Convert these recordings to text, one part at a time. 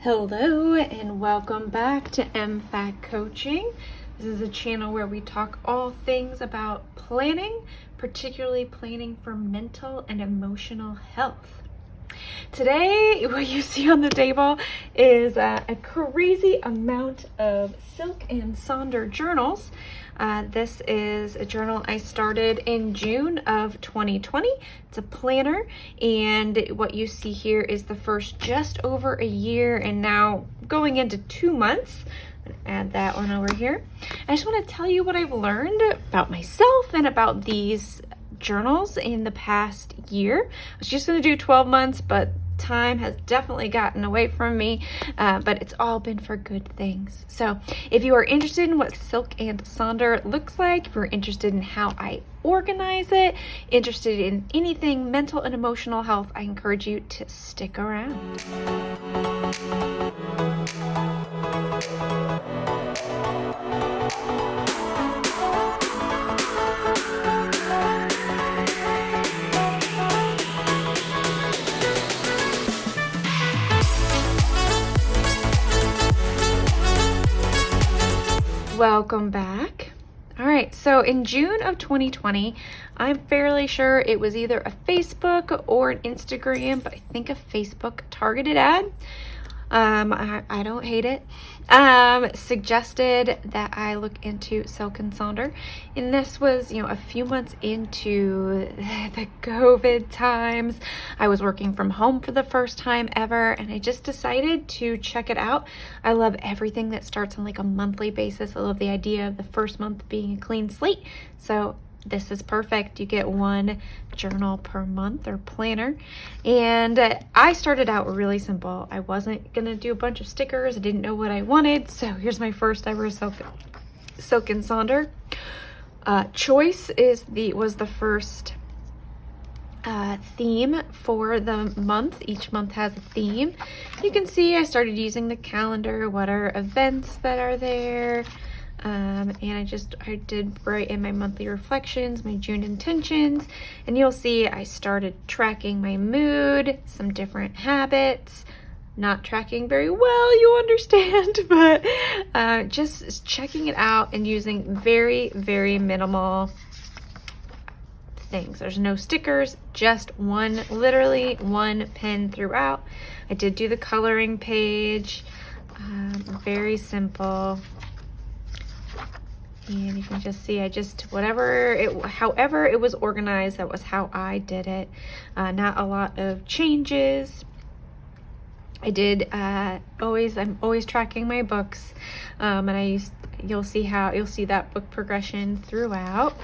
Hello and welcome back to MFAC Coaching. This is a channel where we talk all things about planning, particularly planning for mental and emotional health. Today, what you see on the table is a crazy amount of Silk and Sonder journals. This is a journal I started in June of 2020. It's a planner, and what you see here is the first just over a year and now going into 2 months. Add that one over here. I just want to tell you what I've learned about myself and about these journals in the past year. I was just going to do 12 months, but time has definitely gotten away from me, but it's all been for good things. So if you are interested in what Silk and Sonder looks like, if you're interested in how I organize it, interested in anything mental and emotional health, I encourage you to stick around. Welcome back. All right, so in June of 2020, I'm fairly sure it was either a Facebook or an Instagram, but I think a Facebook targeted ad. I don't hate it. Suggested that I look into Silk and Sonder, and this was, a few months into the COVID times. I was working from home for the first time ever, and I just decided to check it out. I love everything that starts on like a monthly basis. I love the idea of the first month being a clean slate. So this is perfect. You get one journal per month or planner. And I started out really simple. I wasn't going to do a bunch of stickers. I didn't know what I wanted. So here's my first ever Silk and Sonder. Choice was the first theme for the month. Each month has a theme. You can see I started using the calendar. What are events that are there? And I did write in my monthly reflections, my June intentions, and you'll see I started tracking my mood, some different habits, not tracking very well, you understand, but just checking it out and using very, very minimal things. There's no stickers, just literally one pen throughout. I did do the coloring page, very simple. And you can just see, however it was organized, that was how I did it. Not a lot of changes. I'm always tracking my books. And you'll see that book progression throughout.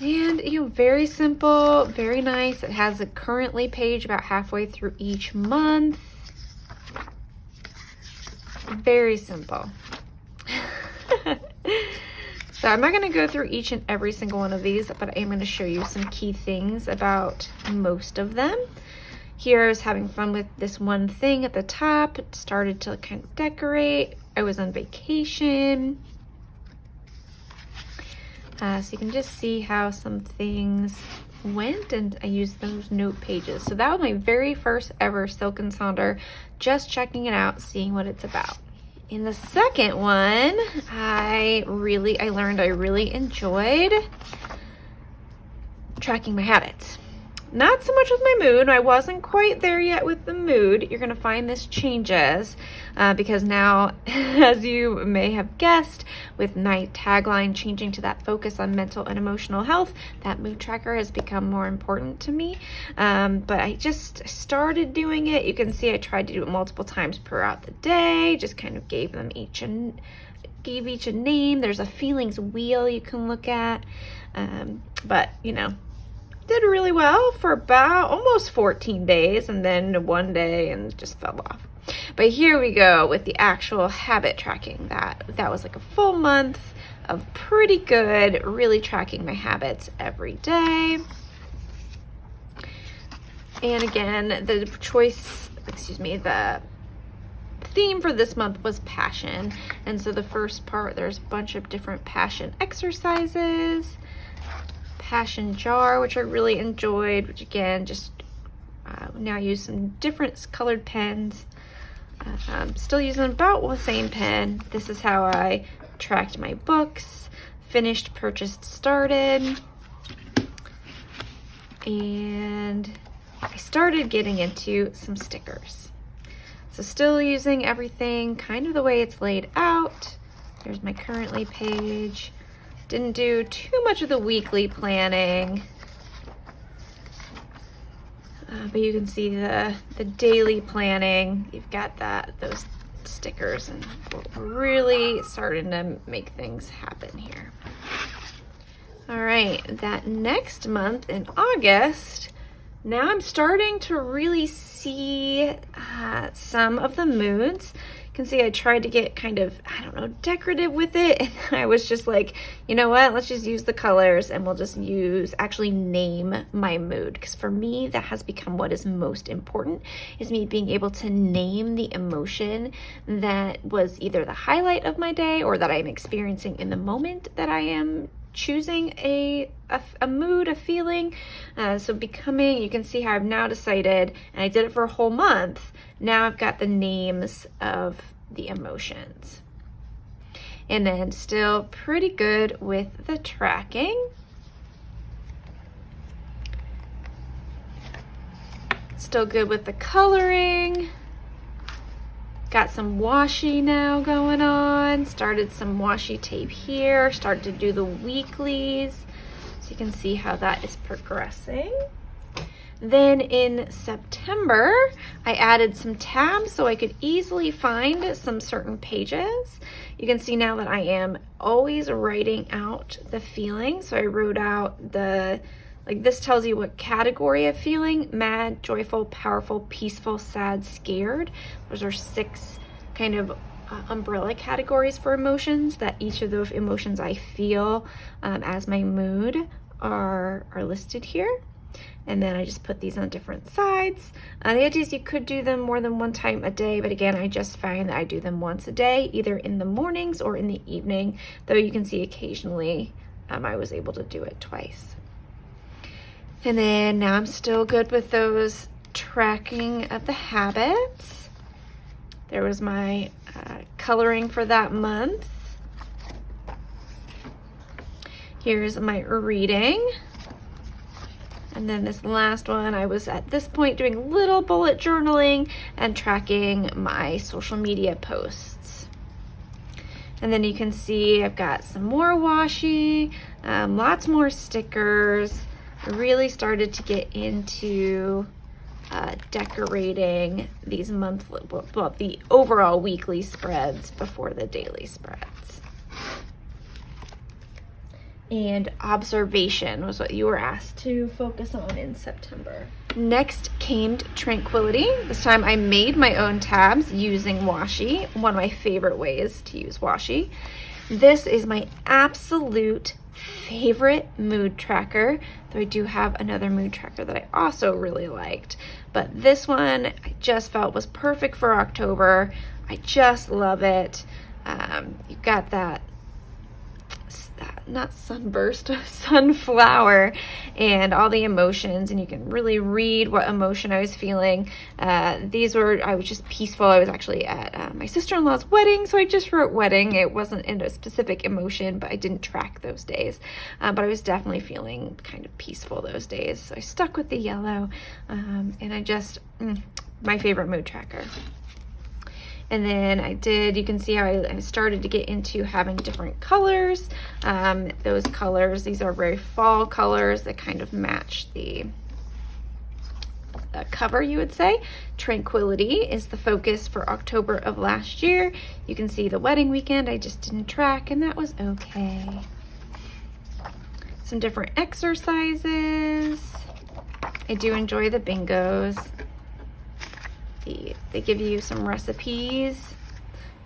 And, very simple, very nice. It has a currently page about halfway through each month. Very simple. So I'm not going to go through each and every single one of these, but I am going to show you some key things about most of them. Here I was having fun with this one thing at the top. It started to kind of decorate. I was on vacation. So you can just see how some things went, and I used those note pages. So that was my very first ever Silk and Sonder, just checking it out, seeing what it's about. In the second one, I learned I really enjoyed tracking my habits. Not so much with my mood. I wasn't quite there yet with the mood. You're going to find this changes because now, as you may have guessed, with my tagline changing to that focus on mental and emotional health, that mood tracker has become more important to me. But I just started doing it. You can see I tried to do it multiple times throughout the day, just kind of gave each a name. There's a feelings wheel you can look at. But, did really well for about almost 14 days, and then one day and just fell off. But here we go with the actual habit tracking. That was like a full month of pretty good, really tracking my habits every day. And again, the theme for this month was passion. And so the first part, there's a bunch of different passion exercises. Passion jar, which I really enjoyed, which again, just Now I use some different colored pens. I'm still using about the same pen. This is how I tracked my books, finished, purchased, started. And I started getting into some stickers. So still using everything kind of the way it's laid out. There's my currently page. Didn't do too much of the weekly planning. But you can see the daily planning. You've got those stickers, and we're really starting to make things happen here. All right, that next month in August, now I'm starting to really see some of the moods. You can see I tried to get kind of, I don't know, decorative with it. And I was just like, you know what, let's just use the colors and we'll just actually name my mood. Because for me, that has become what is most important, is me being able to name the emotion that was either the highlight of my day or that I'm experiencing in the moment that I am choosing a mood, a feeling. So becoming, you can see how I've now decided, and I did it for a whole month. Now I've got the names of the emotions. And then still pretty good with the tracking. Still good with the coloring. Got some washi now going on. Started some washi tape here. Started to do the weeklies. So you can see how that is progressing. Then in September, I added some tabs so I could easily find some certain pages. You can see now that I am always writing out the feeling. So I wrote out like this tells you what category of feeling: mad, joyful, powerful, peaceful, sad, scared. Those are 6 kind of umbrella categories for emotions, that each of those emotions I feel as my mood are listed here. And then I just put these on different sides. The idea is you could do them more than one time a day, but again, I just find that I do them once a day, either in the mornings or in the evening, though you can see occasionally I was able to do it twice. And then now I'm still good with those tracking of the habits. There was my coloring for that month. Here's my reading. And then this last one, I was at this point doing little bullet journaling and tracking my social media posts. And then you can see I've got some more washi, lots more stickers. I really started to get into decorating these monthly, well, the overall weekly spreads before the daily spreads. And observation was what you were asked to focus on in September. Next came tranquility. This time I made my own tabs using washi, one of my favorite ways to use washi. This is my absolute favorite mood tracker, though I do have another mood tracker that I also really liked. But this one I just felt was perfect for October. I just love it. You've got that, not sunburst, sunflower, and all the emotions, and you can really read what emotion I was feeling. I was just peaceful. I was actually at my sister-in-law's wedding, so I just wrote wedding. It wasn't in a specific emotion, but I didn't track those days. But I was definitely feeling kind of peaceful those days. So I stuck with the yellow, and I just, my favorite mood tracker. And then you can see how I started to get into having different colors. Those colors, these are very fall colors that kind of match the cover, you would say. Tranquility is the focus for October of last year. You can see the wedding weekend I just didn't track, and that was okay. Some different exercises. I do enjoy the bingos. They give you some recipes.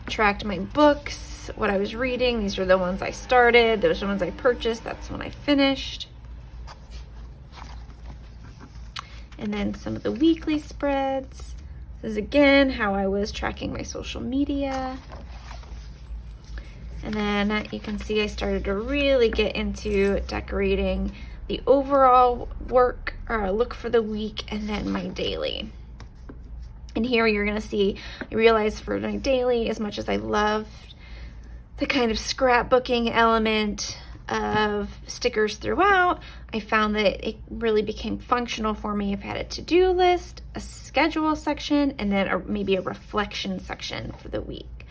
Tracked my books, what I was reading. These are the ones I started. Those are the ones I purchased. That's when I finished. And then some of the weekly spreads. This is again how I was tracking my social media. And then you can see I started to really get into decorating the overall work or look for the week, and then my daily. And here you're gonna see, I realized for my daily, as much as I love the kind of scrapbooking element of stickers throughout, I found that it really became functional for me if I had a to-do list, a schedule section, and then maybe a reflection section for the week.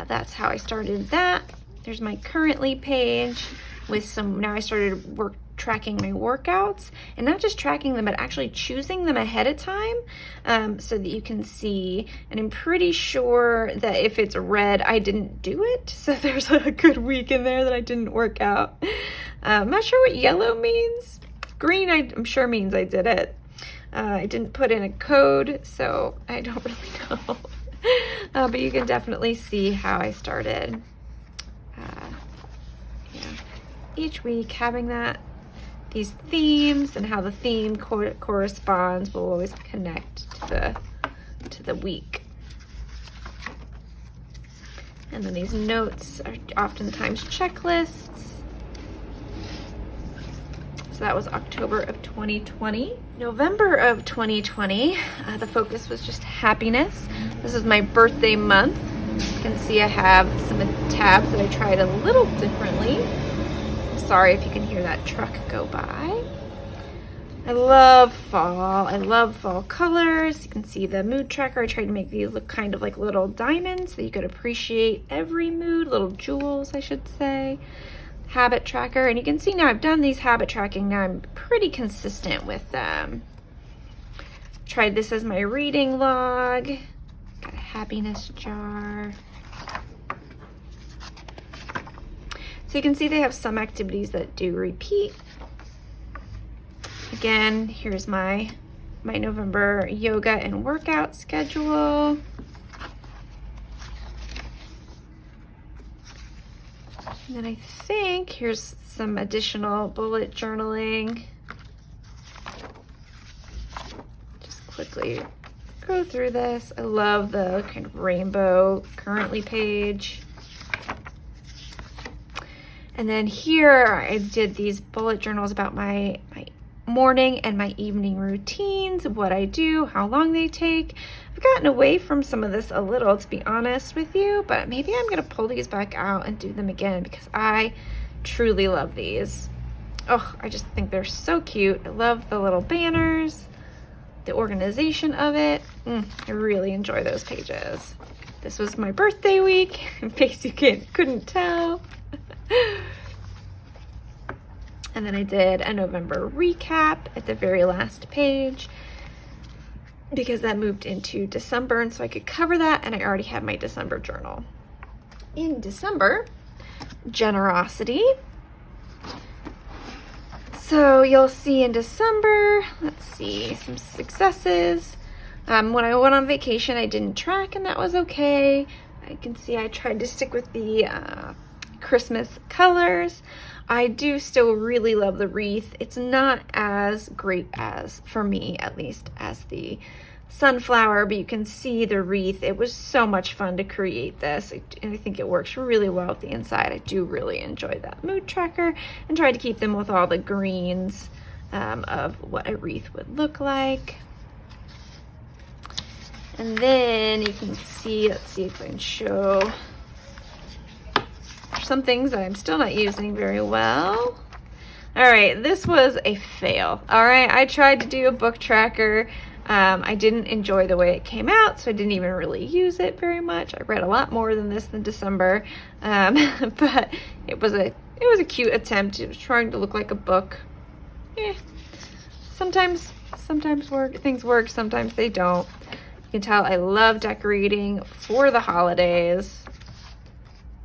That's how I started that. There's my currently page with now I started tracking my workouts, and not just tracking them, but actually choosing them ahead of time, so that you can see. And I'm pretty sure that if it's red, I didn't do it. So there's a good week in there that I didn't work out. I'm not sure what yellow means. Green, I'm sure means I did it. I didn't put in a code, so I don't really know. But you can definitely see how I started. Each week having these themes, and how the theme corresponds will always connect to the week. And then these notes are oftentimes checklists. So that was October of 2020. November of 2020, the focus was just happiness. This is my birthday month. You can see I have some tabs that I tried a little differently. Sorry if you can hear that truck go by. I love fall. I love fall colors. You can see the mood tracker. I tried to make these look kind of like little diamonds so you could appreciate every mood, little jewels, I should say. Habit tracker. And you can see now I've done these habit tracking. Now I'm pretty consistent with them. Tried this as my reading log. Got a happiness jar. So you can see they have some activities that do repeat. Again, here's my November yoga and workout schedule. And then I think here's some additional bullet journaling. Just quickly go through this. I love the kind of rainbow currently page. And then here I did these bullet journals about my morning and my evening routines, what I do, how long they take. I've gotten away from some of this a little, to be honest with you, but maybe I'm gonna pull these back out and do them again because I truly love these. Oh, I just think they're so cute. I love the little banners, the organization of it. I really enjoy those pages. This was my birthday week, in case you couldn't tell. And then I did a November recap at the very last page because that moved into December, and so I could cover that, and I already had my December journal. In December, generosity. So you'll see in December, let's see, some successes. When I went on vacation, I didn't track, and that was okay. I can see I tried to stick with the Christmas colors. I do still really love the wreath. It's not as great as, for me at least, as the sunflower, but you can see the wreath. It was so much fun to create this, and I think it works really well with the inside. I do really enjoy that mood tracker, and tried to keep them with all the greens of what a wreath would look like. And then you can see, let's see if I can show some things that I'm still not using very well. All right, this was a fail. All right, I tried to do a book tracker. I didn't enjoy the way it came out, so I didn't even really use it very much. I read a lot more than this in December, but it was a cute attempt. It was trying to look like a book. Sometimes things work, sometimes they don't. You can tell I love decorating for the holidays.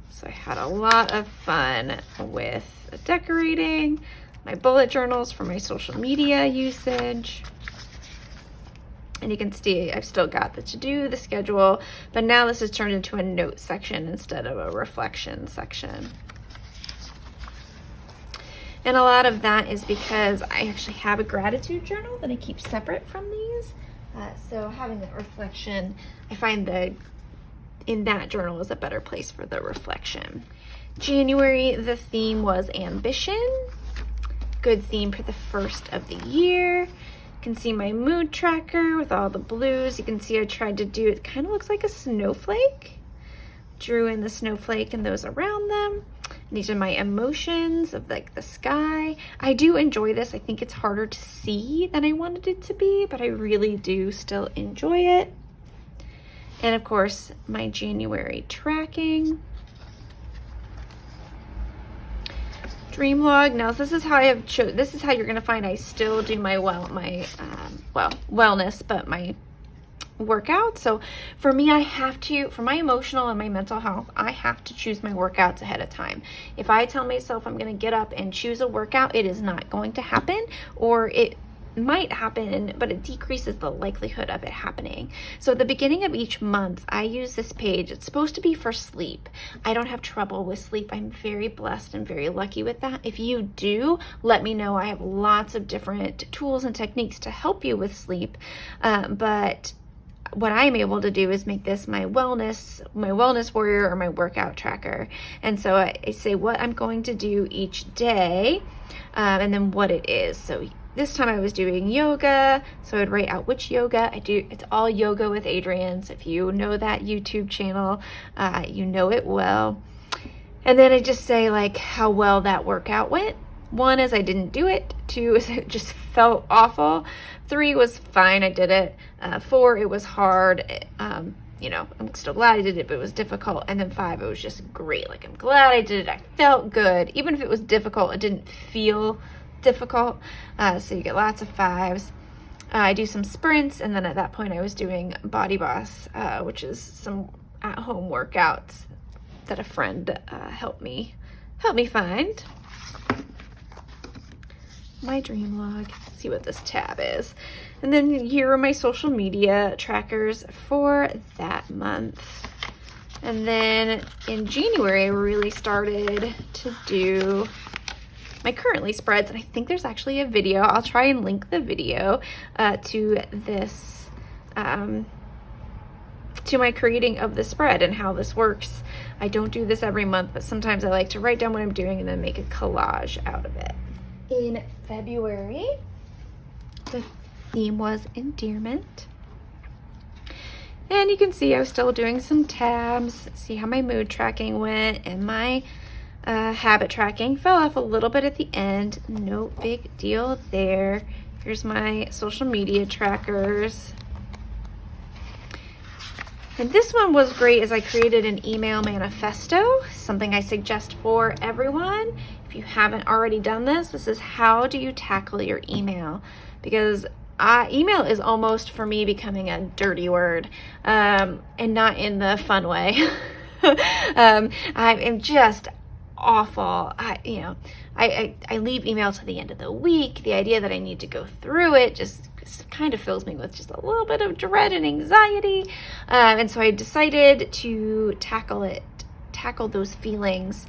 So I had a lot of fun with decorating, my bullet journals for my social media usage. And you can see I've still got the to-do, the schedule, but now this has turned into a note section instead of a reflection section. And a lot of that is because I actually have a gratitude journal that I keep separate from these. So having that reflection, I find that in that journal is a better place for the reflection. January, the theme was ambition. good theme for the first of the year. You can see my mood tracker with all the blues. You can see I tried to do, it kind of looks like a snowflake. Drew in the snowflake and those around them. And these are my emotions of like the sky. I do enjoy this. I think it's harder to see than I wanted it to be, but I really do still enjoy it. And of course, my January tracking. Dream log. Now this is how I have this is how you're going to find I still do my wellness, but my workout. So for me, I have to, for my emotional and my mental health, I have to choose my workouts ahead of time. If I tell myself I'm going to get up and choose a workout, it is not going to happen, or it might happen, but it decreases the likelihood of it happening. So at the beginning of each month, I use this page. It's supposed to be for sleep. I don't have trouble with sleep. I'm very blessed and very lucky with that. If you do, let me know. I have lots of different tools and techniques to help you with sleep. But what I'm able to do is make this my wellness warrior or my workout tracker. And so I say what I'm going to do each day, and then what it is. So this time I was doing yoga, so I'd write out which yoga I do. It's all Yoga with Adrienne. So if you know that YouTube channel, you know it well. And then I just say like how well that workout went. 1 is I didn't do it. 2 is it just felt awful. 3 was fine, I did it. 4, it was hard. You know, I'm still glad I did it, but it was difficult. And then 5, it was just great. Like, I'm glad I did it. I felt good. Even if it was difficult, it didn't feel difficult. So you get lots of 5s. I do some sprints, and then at that point I was doing Body Boss, which is some at-home workouts that a friend helped me find. My dream log. Let's see what this tab is. And then here are my social media trackers for that month. And then in January, I really started to do my currently spreads, and I think there's actually a video. I'll try and link the video to this, to my creating of the spread and how this works. I don't do this every month, but sometimes I like to write down what I'm doing and then make a collage out of it. In February, the theme was endearment. And you can see I was still doing some tabs, see how my mood tracking went, and my habit tracking fell off a little bit at the end. No big deal there. Here's my social media trackers. And this one was great as I created an email manifesto, something I suggest for everyone. If you haven't already done this, this is how do you tackle your email? Because email is almost for me becoming a dirty word, and not in the fun way. I am just awful. I leave email to the end of the week. The idea that I need to go through it just kind of fills me with just a little bit of dread and anxiety. And so I decided to tackle those feelings,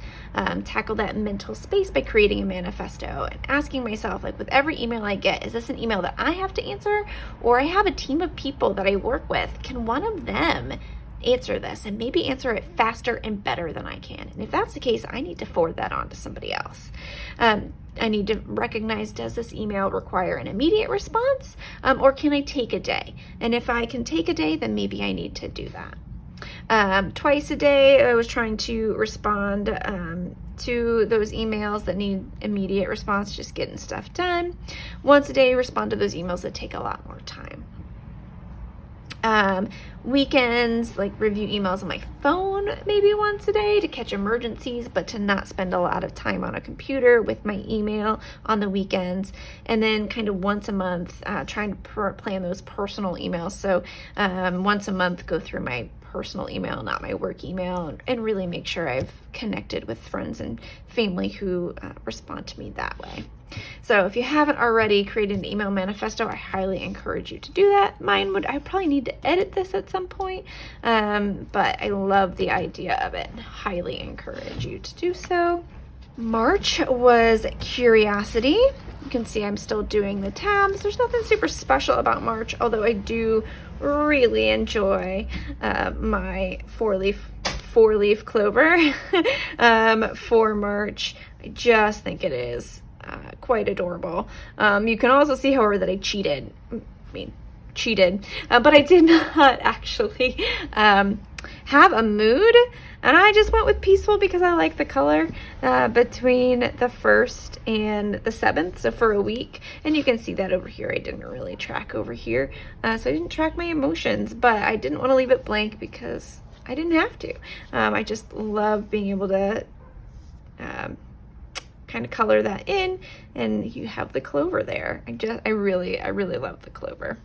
tackle that mental space by creating a manifesto and asking myself, like, with every email I get, is this an email that I have to answer, or I have a team of people that I work with? Can one of them answer this and maybe answer it faster and better than I can? And if that's the case, I need to forward that on to somebody else. I need to recognize, does this email require an immediate response, or can I take a day? And if I can take a day, then maybe I need to do that. Twice a day, I was trying to respond to those emails that need immediate response, just getting stuff done. Once a day, respond to those emails that take a lot more time. Weekends, like review emails on my phone maybe once a day to catch emergencies, but to not spend a lot of time on a computer with my email on the weekends. And then kind of once a month, trying to plan those personal emails. So once a month, go through my personal email, not my work email, and really make sure I've connected with friends and family who respond to me that way. So if you haven't already created an email manifesto, I highly encourage you to do that. I probably need to edit this at some point, but I love the idea of it and highly encourage you to do so. March was curiosity. You can see I'm still doing the tabs. There's nothing super special about March, although I do really enjoy my four-leaf clover for March. I just think it is quite adorable. You can also see, however, that I cheated. But I did not actually have a mood, and I just went with peaceful because I like the color between the 1st and the 7th, so for a week. And you can see that over here. I didn't really track over here, so I didn't track my emotions, but I didn't want to leave it blank because I didn't have to. I just love being able to kind of color that in, and you have the clover there. I really love the clover.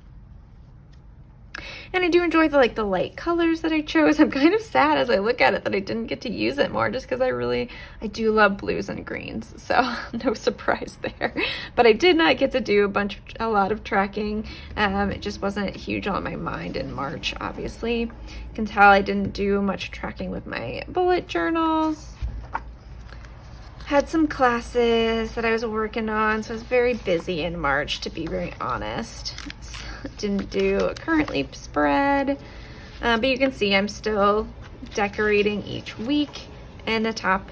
And I do enjoy the light colors that I chose. I'm kind of sad as I look at it that I didn't get to use it more, just because I do love blues and greens, so no surprise there. But I did not get to do a lot of tracking. It just wasn't huge on my mind in March, obviously. You can tell I didn't do much tracking with my bullet journals. Had some classes that I was working on, so I was very busy in March, to be very honest. Didn't do a currently spread, but you can see I'm still decorating each week and the top,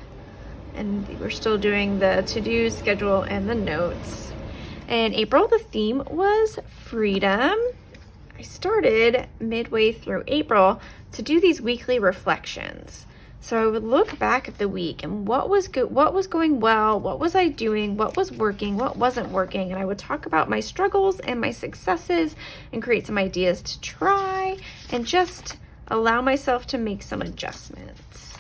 and we're still doing the to-do schedule and the notes. In April, the theme was freedom. I started midway through April to do these weekly reflections. So I would look back at the week and what was good, what was going well, what was I doing, what was working, what wasn't working, and I would talk about my struggles and my successes and create some ideas to try and just allow myself to make some adjustments.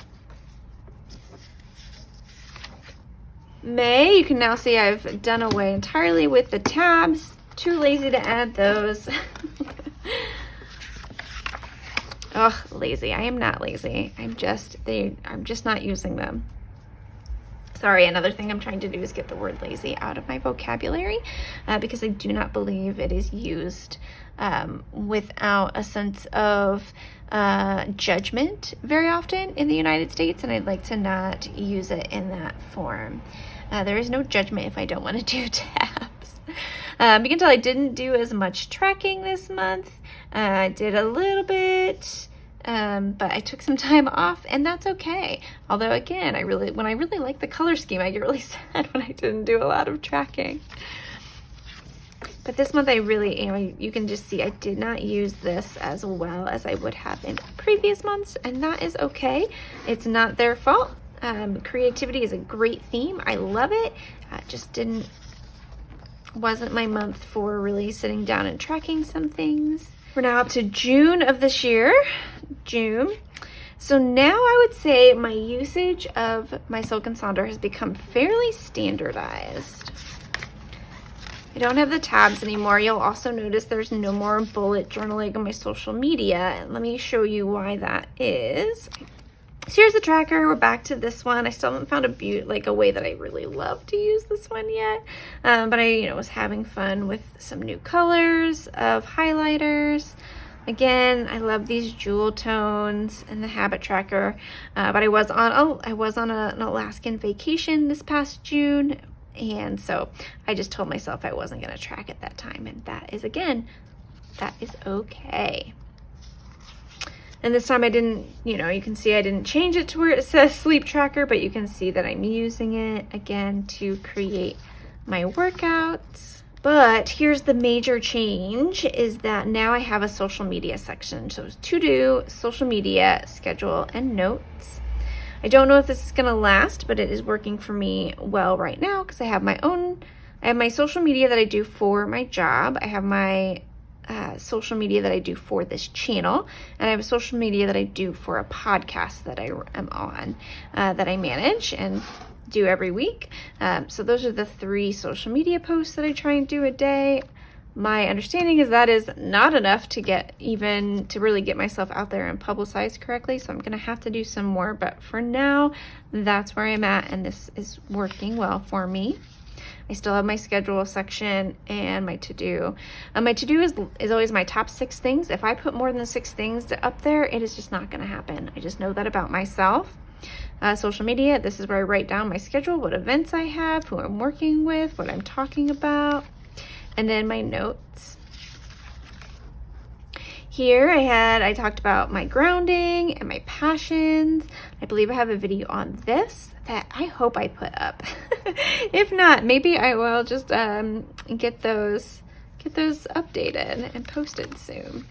May, you can now see I've done away entirely with the tabs. Too lazy to add those. Ugh, lazy. I am not lazy. I'm just not using them. Sorry, another thing I'm trying to do is get the word lazy out of my vocabulary because I do not believe it is used without a sense of judgment very often in the United States, and I'd like to not use it in that form. There is no judgment if I don't want to do tabs. You can tell I didn't do as much tracking this month. I did a little bit, but I took some time off, and that's okay. Although again, when I really like the color scheme, I get really sad when I didn't do a lot of tracking. But this month you can just see I did not use this as well as I would have in previous months, and that is okay. It's not their fault. Creativity is a great theme. I love it. Just wasn't my month for really sitting down and tracking some things. We're now up to June of this year, June. So now I would say my usage of my Silk and Sonder has become fairly standardized. I don't have the tabs anymore. You'll also notice there's no more bullet journaling on my social media. And let me show you why that is. So here's the tracker. We're back to this one. I still haven't found a way that I really love to use this one yet. But I was having fun with some new colors of highlighters. Again, I love these jewel tones and the habit tracker. But I was on an Alaskan vacation this past June, and so I just told myself I wasn't going to track at that time, and that is okay. And this time I didn't, you can see I didn't change it to where it says sleep tracker, but you can see that I'm using it again to create my workouts. But here's the major change, is that now I have a social media section. So it's to-do, social media, schedule, and notes. I don't know if this is gonna last, but it is working for me well right now because I have my social media that I do for my job. I have my social media that I do for this channel, and I have a social media that I do for a podcast that I am on, that I manage and do every week. So those are the 3 social media posts that I try and do a day. My understanding is that is not enough to really get myself out there and publicized correctly, so I'm gonna have to do some more, but for now, that's where I'm at, and this is working well for me. I still have my schedule section and my to-do. My to-do is always my top 6 things. If I put more than 6 things up there, it is just not gonna happen. I just know that about myself. Social media, this is where I write down my schedule, what events I have, who I'm working with, what I'm talking about, and then my notes. Here I talked about my grounding and my passions. I believe I have a video on this that I hope I put up. If not, maybe I will just get those updated and posted soon.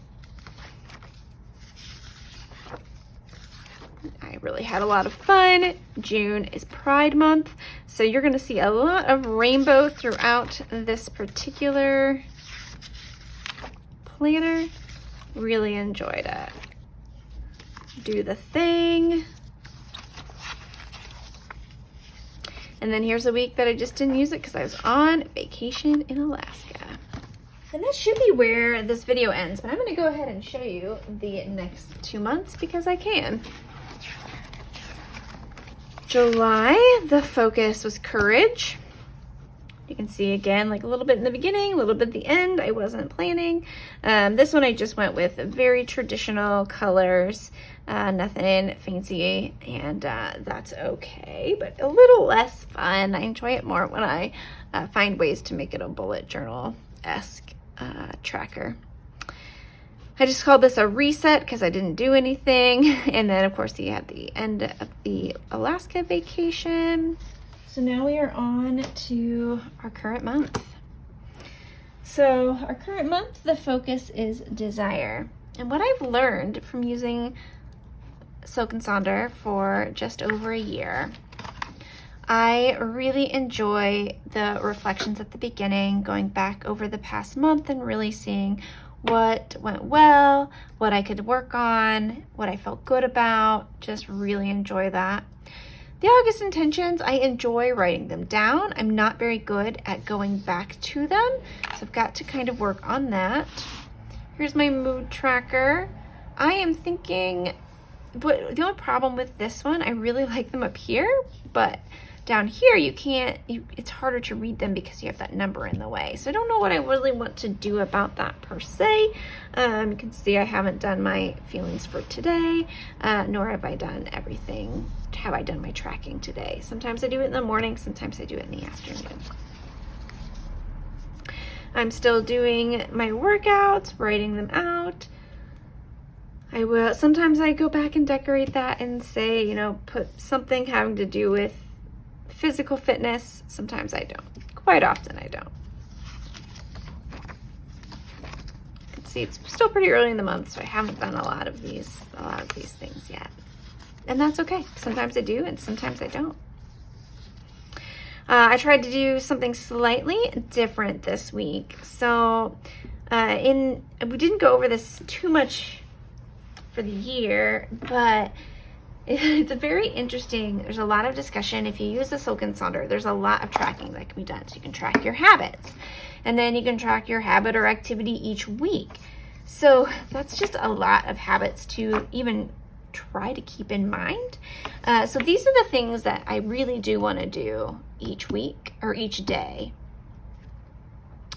I really had a lot of fun. June is Pride Month, so you're going to see a lot of rainbow throughout this particular planner. Really enjoyed it. Do the thing. And then here's a week that I just didn't use it because I was on vacation in Alaska. And that should be where this video ends, but I'm going to go ahead and show you the next 2 months because I can. July, the focus was courage. You can see again, like a little bit in the beginning, a little bit at the end. I wasn't planning. This one I just went with very traditional colors, nothing fancy, and that's okay, but a little less fun. I enjoy it more when I find ways to make it a bullet journal-esque tracker. I just called this a reset because I didn't do anything. And then of course you had the end of the Alaska vacation. So now we are on to our current month. So our current month, the focus is desire. And what I've learned from using Silk and Sonder for just over a year, I really enjoy the reflections at the beginning, going back over the past month and really seeing what went well, what I could work on, what I felt good about. Just really enjoy that. The August intentions, I enjoy writing them down. I'm not very good at going back to them, so I've got to kind of work on that. Here's my mood tracker. I am thinking, but the only problem with this one, I really like them up here, but down here you can't, it's harder to read them because you have that number in the way. So I don't know what I really want to do about that per se. You can see I haven't done my feelings for today, nor have I done everything. Have I done my tracking today? Sometimes I do it in the morning, sometimes I do it in the afternoon. I'm still doing my workouts, writing them out. I will, sometimes I go back and decorate that and say, you know, put something having to do with physical fitness. Sometimes I don't. Quite often I don't. You can see it's still pretty early in the month, so I haven't done a lot of these things yet. And that's okay. Sometimes I do and sometimes I don't. I tried to do something slightly different this week. So we didn't go over this too much for the year, but it's a very interesting, there's a lot of discussion. If you use the Silk and Sonder, there's a lot of tracking that can be done. So you can track your habits, and then you can track your habit or activity each week. So that's just a lot of habits to even try to keep in mind. So these are the things that I really do want to do each week or each day.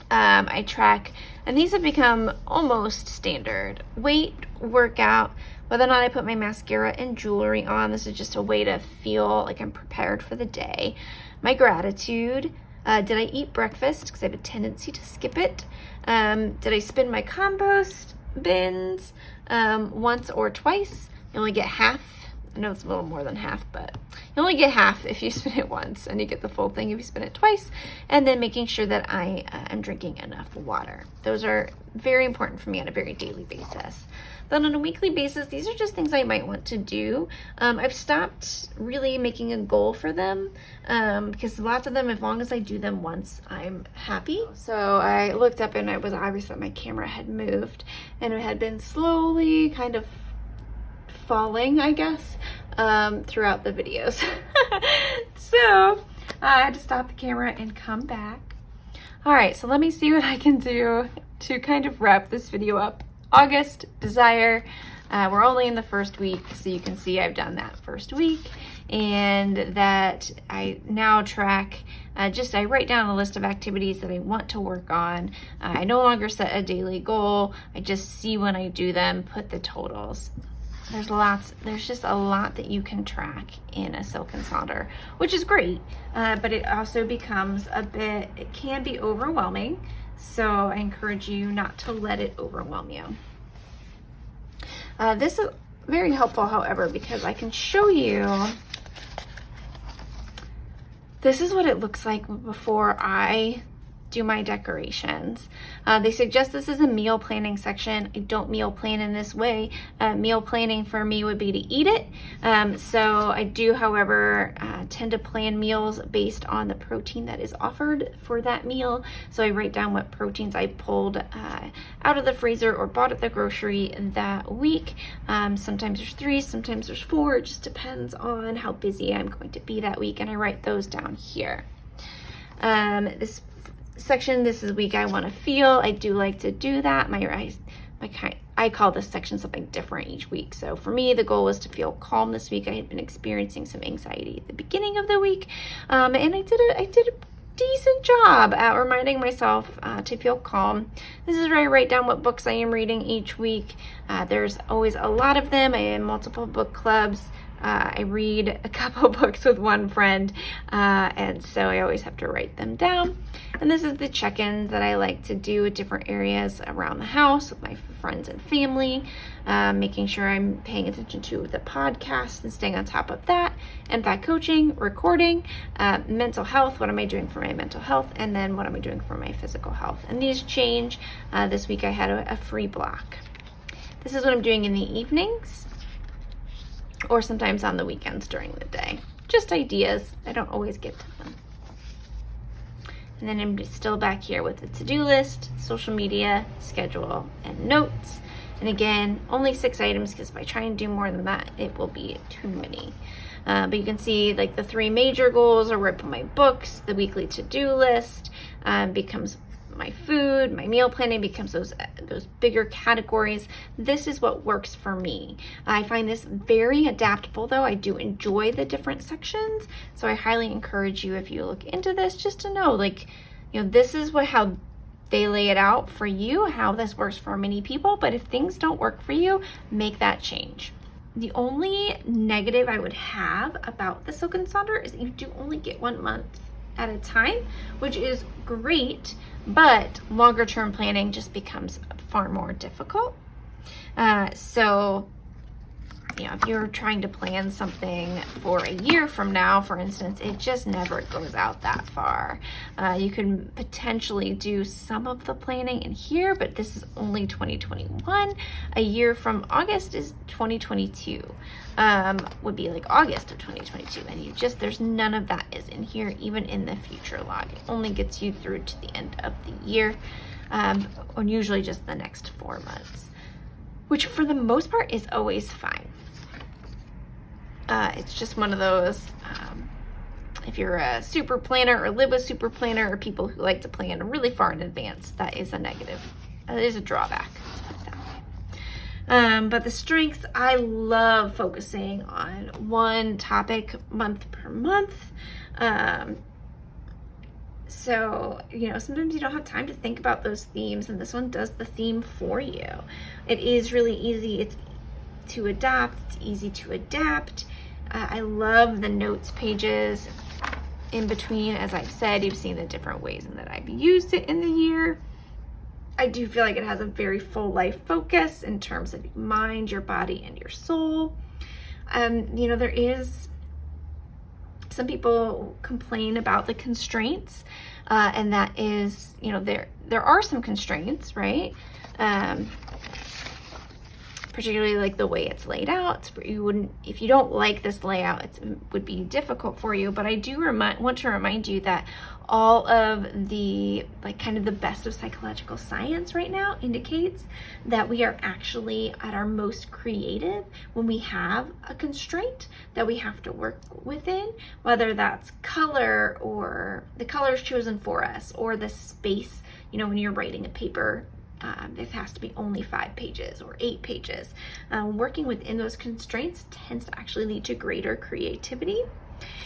I track, and these have become almost standard. Weight, workout, whether or not I put my mascara and jewelry on. This is just a way to feel like I'm prepared for the day. My gratitude. Did I eat breakfast? Because I have a tendency to skip it. Did I spin my compost bins once or twice? You only get half. I know it's a little more than half, but you only get half if you spin it once, and you get the full thing if you spin it twice. And then making sure that I am drinking enough water. Those are very important for me on a very daily basis. Then on a weekly basis, these are just things I might want to do. I've stopped really making a goal for them because lots of them, as long as I do them once, I'm happy. So I looked up and it was obvious that my camera had moved and it had been slowly kind of falling, I guess, throughout the videos. So I had to stop the camera and come back. All right, so let me see what I can do to kind of wrap this video up. August, desire. We're only in the first week, so you can see I've done that first week, and that I now track, I write down a list of activities that I want to work on. I no longer set a daily goal. I just see when I do them, put the totals. There's just a lot that you can track in a Silk and Sonder, which is great, but it also becomes it can be overwhelming. So I encourage you not to let it overwhelm you. This is very helpful, however, because I can show you, this is what it looks like before I do my decorations. They suggest this is a meal planning section. I don't meal plan in this way. Meal planning for me would be to eat it. So I do, however, tend to plan meals based on the protein that is offered for that meal. So I write down what proteins I pulled out of the freezer or bought at the grocery that week. Sometimes there's 3, sometimes there's 4. It just depends on how busy I'm going to be that week, and I write those down here. This section, this is week I want to feel. I do like to do that. I call this section something different each week. So for me, the goal was to feel calm this week. I had been experiencing some anxiety at the beginning of the week, and I did a decent job at reminding myself to feel calm. This is where I write down what books I am reading each week. There's always a lot of them. I have multiple book clubs. I read a couple books with one friend, and so I always have to write them down. And this is the check-ins that I like to do at different areas around the house with my friends and family, making sure I'm paying attention to the podcast and staying on top of that. MFAC coaching, recording, mental health, what am I doing for my mental health, and then what am I doing for my physical health. And these change. This week I had a free block. This is what I'm doing in the evenings, or sometimes on the weekends during the day. Just ideas. I don't always get to them. And then I'm still back here with the to-do list, social media, schedule, and notes. And again, only 6 items, because if I try and do more than that, it will be too many. But you can see like the 3 major goals are where I put my books. The weekly to-do list becomes my food. My meal planning becomes those bigger categories. This is what works for me. I find this very adaptable, though. I do enjoy the different sections, so I highly encourage you, if you look into this, just to know, like, this is how they lay it out for you, how this works for many people. But if things don't work for you, make that change. The only negative I would have about the Silk and Sonder is that you do only get 1 month at a time, which is great, but longer term planning just becomes far more difficult. So if you're trying to plan something for a year from now, for instance, it just never goes out that far. You can potentially do some of the planning in here, but this is only 2021. A year from August is 2022. Would be like August of 2022, and there's none of that is in here, even in the future log. It only gets you through to the end of the year, or usually just the next 4 months, which for the most part is always fine. It's just one of those, if you're a super planner or live with super planner or people who like to plan really far in advance, that is a negative. That is a drawback. But the strengths, I love focusing on one topic month per month. So, sometimes you don't have time to think about those themes, and this one does the theme for you. It is really easy. It's to adopt. It's easy to adapt. I love the notes pages in between. As I've said, you've seen the different ways in that I've used it in the year. I do feel like it has a very full life focus in terms of mind, your body, and your soul. There is, some people complain about the constraints, and that is, there are some constraints, right? Particularly like the way it's laid out. If you don't like this layout, it would be difficult for you. But I do want to remind you that all of the kind of the best of psychological science right now indicates that we are actually at our most creative when we have a constraint that we have to work within, whether that's color or the colors chosen for us, or the space, when you're writing a paper, it has to be only 5 pages or 8 pages. Working within those constraints tends to actually lead to greater creativity.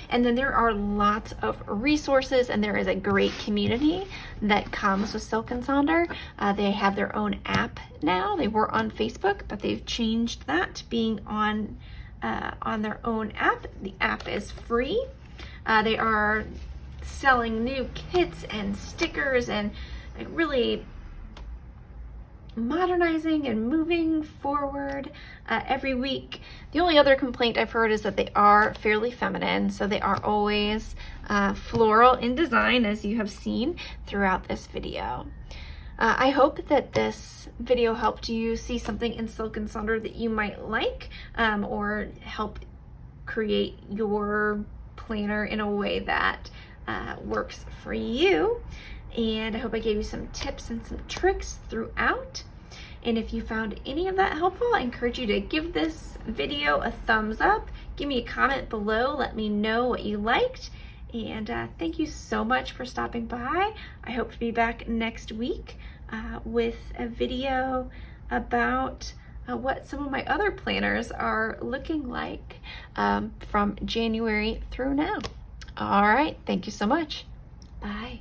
And then there are lots of resources, and there is a great community that comes with Silk and Sonder. They have their own app now. They were on Facebook, but they've changed that to being on their own app. The app is free. They are selling new kits and stickers, and really modernizing and moving forward every week. The only other complaint I've heard is that they are fairly feminine, so they are always floral in design, as you have seen throughout this video. I hope that this video helped you see something in Silk and Sonder that you might like, or help create your planner in a way that works for you. And I hope I gave you some tips and some tricks throughout. And if you found any of that helpful, I encourage you to give this video a thumbs up. Give me a comment below. Let me know what you liked. And thank you so much for stopping by. I hope to be back next week with a video about what some of my other planners are looking like from January through now. All right, thank you so much. Bye.